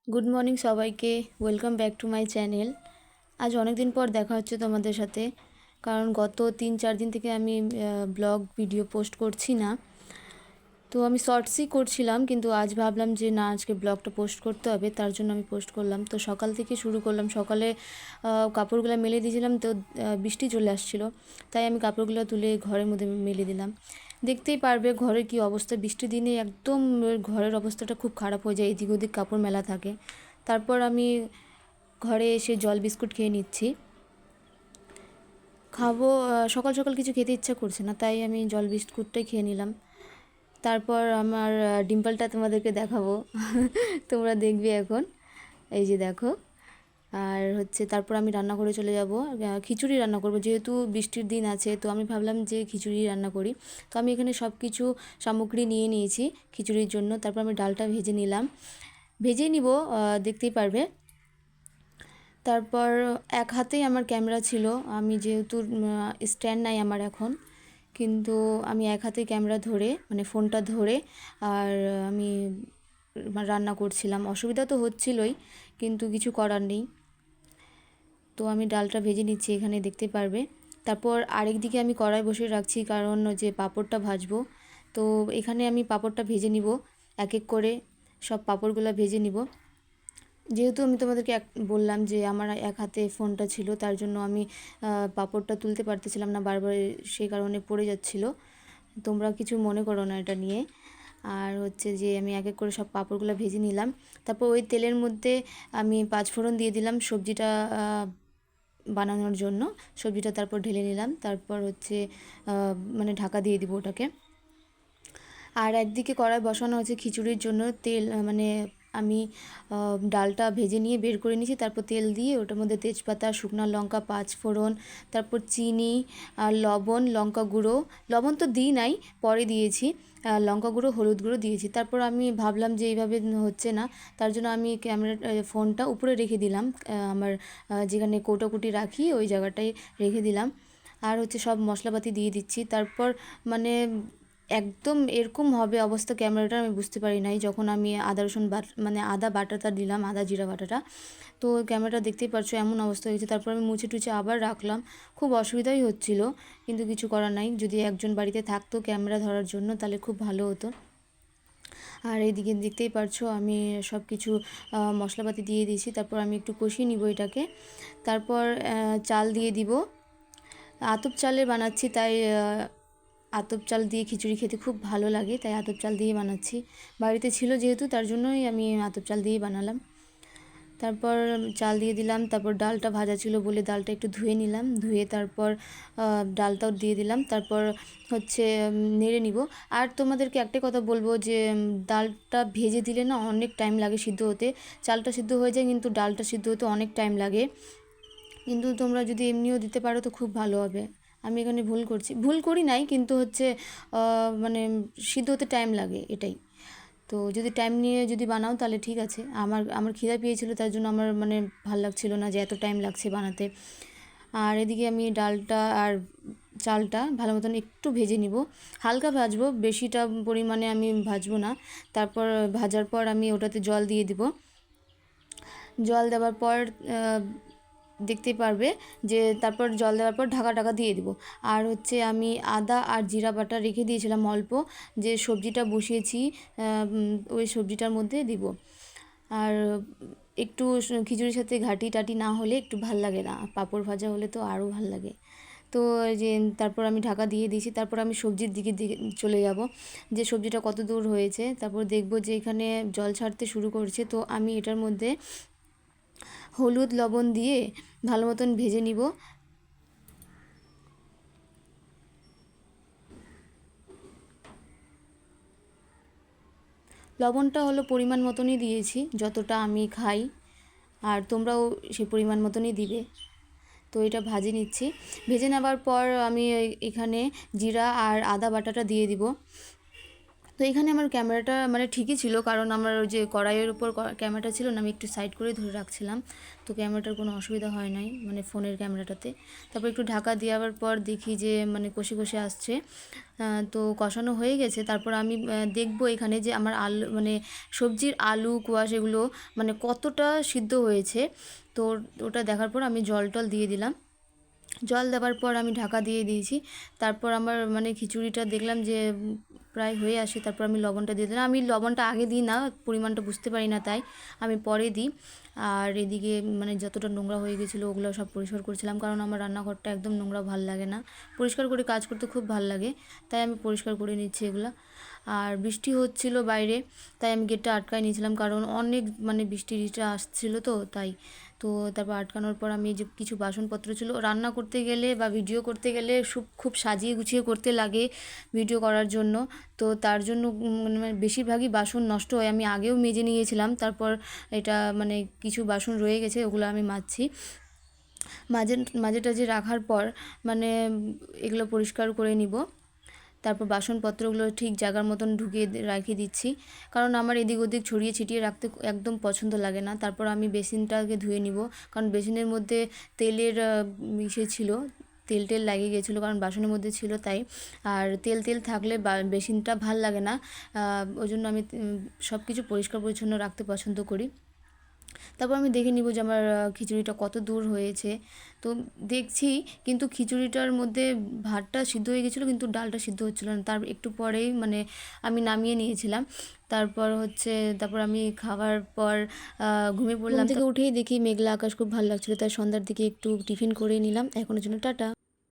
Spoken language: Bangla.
গুড মর্নিং সবাইকে, welcome back to my channel. আজ অনেক দিন পর দেখা হচ্ছে তোমাদের সাথে, কারণ গত 3-4 দিন থেকে আমি ব্লগ ভিডিও পোস্ট করছি না। তো আমি শর্টসই করছিলাম, কিন্তু আজ ভাবলাম যে না, আজকে ব্লগটা পোস্ট করতে হবে, তার জন্য আমি পোস্ট করলাম। তো সকাল থেকে শুরু করলাম। সকালে কাপড়গুলো মেলে দিয়েছিলাম, তো বৃষ্টি চলে আসছিলো, তাই আমি কাপড়গুলো তুলে ঘরের মধ্যে মেলে দিলাম। দেখতেই পারবে ঘরের কি অবস্থা, বৃষ্টির দিনে একদম ঘরের অবস্থাটা খুব খারাপ হয়ে যায়, এদিক ওদিক কাপড় মেলা থাকে। তারপর আমি ঘরে এসে জল বিস্কুট খেয়ে নিচ্ছি। খাবো, সকাল সকাল কিছু খেতে ইচ্ছা করছে না, তাই আমি জল বিস্কুটটাই খেয়ে নিলাম। তারপর আমার ডিম্পলটা তোমাদেরকে দেখাবো। তোমরা দেখবে এখন, এই যে দেখো। আর হচ্ছে তারপর আমি রান্না করে চলে যাব, খিচুড়ি রান্না করব, যেহেতু বৃষ্টির দিন আছে, তো আমি ভাবলাম যে খিচুড়ি রান্না করি। তো আমি এখানে সব কিছু সামগ্রী নিয়ে নিয়েছি খিচুড়ির জন্য। তারপর আমি ডালটা ভেজে নিলাম, ভেজেই নিব, দেখতেই পারবে। তারপর এক হাতেই আমার ক্যামেরা ছিল, আমি যেহেতু স্ট্যান্ড নাই আমার এখন, কিন্তু আমি এক হাতে ক্যামেরা ধরে, মানে ফোনটা ধরে, আর আমি রান্না করছিলাম। অসুবিধা তো হচ্ছিলই, কিন্তু কিছু করার নেই। তো আমি ডালটা ভেজে নিচ্ছি, এখানে দেখতে পারবে। তারপর আরেক দিকে আমি কড়াই বসিয়ে রাখছি, কারণ যে পাঁপড়টা ভাজবো। তো এখানে আমি পাঁপড়টা ভেজে নিব, এক এক করে সব পাঁপড়গুলো ভেজে নিব। যেহেতু আমি তোমাদেরকে বললাম যে আমার এক হাতে ফোনটা ছিল, তার জন্য আমি পাঁপড়টা তুলতে পারতেছিলাম না, বারবার সেই কারণে পড়ে যাচ্ছিলো। তোমরা কিছু মনে করো না এটা নিয়ে। আর হচ্ছে যে আমি এক এক করে সব পাঁপড়গুলো ভেজে নিলাম। তারপর ওই তেলের মধ্যে আমি পাঁচফোড়ন দিয়ে দিলাম সবজিটা বানানোর জন্য। সবজিটা তারপর ঢেলে নিলাম, তারপর হচ্ছে মানে ঢাকা দিয়ে দিব ওটাকে। আর একদিকে কড়াই বসানো হচ্ছে খিচুড়ির জন্য তেল, মানে আমি ডালটা ভেজে নিয়ে বের করে নিয়েছি। তারপর তেল দিয়ে ওটার মধ্যে তেজপাতা, শুকনো লঙ্কা, পাঁচফোড়ন, তারপর চিনি আর লবণ, লঙ্কা গুঁড়ো, লবণ তো দিই নাই, পরে দিয়েছি, লঙ্কা গুঁড়ো, হলুদ গুঁড়ো দিয়েছি। তারপর আমি ভাবলাম যে এইভাবে হচ্ছে না, তার জন্য আমি ক্যামেরা ফোনটা উপরে রেখে দিলাম, আমার যেখানে কৌটাকুটি রাখি ওই জায়গাটায় রেখে দিলাম। আর হচ্ছে সব মশলাপাতি দিয়ে দিচ্ছি। তারপর মানে একদম এরকম হবে অবস্থা ক্যামেরাটা, আমি বুঝতে পারি নাই যখন আমি আদা রসুন মানে আদা বাটাটা দিলাম, আদা জিরা বাটাটা। তো ক্যামেরাটা দেখতেই পারছো এমন অবস্থা হয়েছে। তারপর আমি মুছে টুছে আবার রাখলাম, খুব অসুবিধাই হচ্ছিল, কিন্তু কিছু করার নাই। যদি একজন বাড়িতে থাকতো ক্যামেরা ধরার জন্য, তাহলে খুব ভালো হতো। আর এইদিকে দেখতেই পারছো আমি সব কিছু মশলাপাতি দিয়ে দিয়েছি। তারপর আমি একটু কষিয়ে নিব এটাকে। তারপর চাল দিয়ে দিব, আতপ চালে বানাচ্ছি, তাই আতপ চাল দিয়ে খিচুড়ি খেতে খুব ভালো লাগে, তাই আতপ চাল দিয়ে বানাচ্ছি। বাড়িতে ছিল যেহেতু, তার জন্যই আমি আতপ চাল দিয়েই বানালাম। তারপর চাল দিয়ে দিলাম। তারপর ডালটা ভাজা ছিল বলে ডালটা একটু ধুয়ে নিলাম, ধুয়ে তারপর ডালটাও দিয়ে দিলাম। তারপর হচ্ছে নেড়ে নিব। আর তোমাদেরকে একটাই কথা বলবো যে ডালটা ভেজে দিলে না অনেক টাইম লাগে সিদ্ধ হতে। চালটা সিদ্ধ হয়ে যায়, কিন্তু ডালটা সিদ্ধ হতে অনেক টাইম লাগে। কিন্তু তোমরা যদি এমনিও দিতে পারো তো খুব ভালো হবে। আমি এখানে ভুল করি নাই, কিন্তু হচ্ছে মানে সিদ্ধ হতে টাইম লাগে, এটাই। তো যদি টাইম নিয়ে যদি বানাও তাহলে ঠিক আছে। আমার আমার খিদা পেয়েছিল, তার জন্য আমার মানে ভাল লাগছিল না যে এত টাইম লাগছে বানাতে। আর এদিকে আমি ডালটা আর চালটা ভালো মতন একটু ভেজে নিব, হালকা ভাজবো, বেশিটা পরিমাণে আমি ভাজবো না। তারপর ভাজার পর আমি ওটাতে জল দিয়ে দিব। জল দেওয়ার পর দেখতেই পারবে যে তারপর জল দেওয়ার পর ঢাকা ঢাকা দিয়ে দিব। আর হচ্ছে আমি আদা আর জিরা বাটা রেখে দিয়েছিলাম অল্প, যে সবজিটা বসিয়েছি ওই সবজিটার মধ্যে দিব। আর একটু খিচুড়ির সাথে ঘাটি টাটি না হলে একটু ভাল লাগে না, পাঁপড় ভাজা হলে তো আরও ভাল লাগে। তো যে তারপর আমি ঢাকা দিয়ে দিয়েছি। তারপর আমি সবজির দিকে চলে যাব, যে সবজিটা কত দূর হয়েছে। তারপর দেখব যে এখানে জল ছাড়তে শুরু করছে, তো আমি এটার মধ্যে হলুদ লবণ দিয়ে ভালো মতন ভেজে নিব। লবণটা হলো পরিমাণ মতনই দিয়েছি, যতটা আমি খাই, আর তোমরাও সেই পরিমাণ মতনই দিবে। তো এটা ভাজে নিচ্ছি। ভেজে নেবার পর আমি এখানে জিরা আর আদা বাটাটা দিয়ে দিব। তো এখানে আমার ক্যামেরাটা মানে ঠিকই ছিল, কারণ আমার ওই যে কড়াইয়ের উপর ক্যামেরাটা ছিল না, আমি একটু সাইড করে ধরে রাখছিলাম, তো ক্যামেরাটার কোনো অসুবিধা হয় নাই মানে ফোনের ক্যামেরাটাতে। তারপর একটু ঢাকা দেওয়ার পর দেখি যে মানে কষে কষে আসছে, তো কষানো হয়ে গেছে। তারপর আমি দেখবো এখানে যে আমার আলু মানে সবজির আলু কোয়াশ এগুলো মানে কতটা সিদ্ধ হয়েছে। তো ওটা দেখার পর আমি জল টল দিয়ে দিলাম। জল দেওয়ার পর আমি ঢাকা দিয়ে দিয়েছি। তারপর আমার মানে খিচুড়িটা দেখলাম যে প্রায় হয়ে আসে, তারপর আমি লবণটা দিয়ে দিলাম। আমি লবণটা আগে দিই না, পরিমাণটা বুঝতে পারি না, তাই আমি পরে দিই। আর এদিকে মানে যতটা নোংরা হয়ে গেছিলো ওগুলো সব পরিষ্কার করছিলাম, কারণ আমার রান্নাঘরটা একদম নোংরা ভাল লাগে না, পরিষ্কার করে কাজ করতে খুব ভাল লাগে, তাই আমি পরিষ্কার করে নিচ্ছি এগুলো। আর বৃষ্টি হচ্ছিল বাইরে, তাই আমি গেটটা আটকায় নিয়েছিলাম, কারণ অনেক মানে বৃষ্টিটা আসছিলো তো তাই। তো তারপর আটকানোর পর আমি যে কিছু বাসনপত্র ছিল, রান্না করতে গেলে বা ভিডিও করতে গেলে খুব সাজিয়ে গুছিয়ে করতে লাগে ভিডিও করার জন্য। তো তার জন্য মানে বেশিরভাগই বাসন নষ্ট হয়, আমি আগেও মেজে নিয়েছিলাম, তারপর এটা মানে কিছু বাসন রয়ে গেছে, ওগুলো আমি মাজছি। মাঝে টাজে রাখার পর মানে এগুলো পরিষ্কার করে নিব। তারপর বাসনপত্রগুলো ঠিক জায়গার মতন ঢুকিয়ে রেখে দিচ্ছি, কারণ আমার এদিক ওদিক ছড়িয়ে ছিটিয়ে রাখতে একদম পছন্দ লাগে না। তারপর আমি বেসিনটাকে ধুয়ে নিব, কারণ বেসিনের মধ্যে তেলের ইসে ছিল, তেল টেল লাগিয়ে গেছিলো, কারণ বাসনের মধ্যে ছিল তাই। আর তেল তেল থাকলে বেসিনটা ভাল লাগে না, ওই জন্য আমি সব কিছু পরিষ্কার পরিচ্ছন্ন রাখতে পছন্দ করি। তারপর আমি দেখে নিব যে আমার খিচুড়িটা কত দূর হয়েছে। তো দেখছি কিন্তু খিচুড়িটার মধ্যে ভাতটা সিদ্ধ হয়ে গেছিলো, কিন্তু ডালটা সিদ্ধ হচ্ছিলো না। তার একটু পরেই মানে আমি নামিয়ে নিয়েছিলাম। তারপর আমি খাওয়ার পর ঘুমিয়ে পড়লাম। থেকে উঠেই দেখি মেঘলা আকাশ, খুব ভালো লাগছিলো, তাই সন্ধ্যার দিকে একটু টিফিন করে নিলাম। এখনের জন্য টাটা।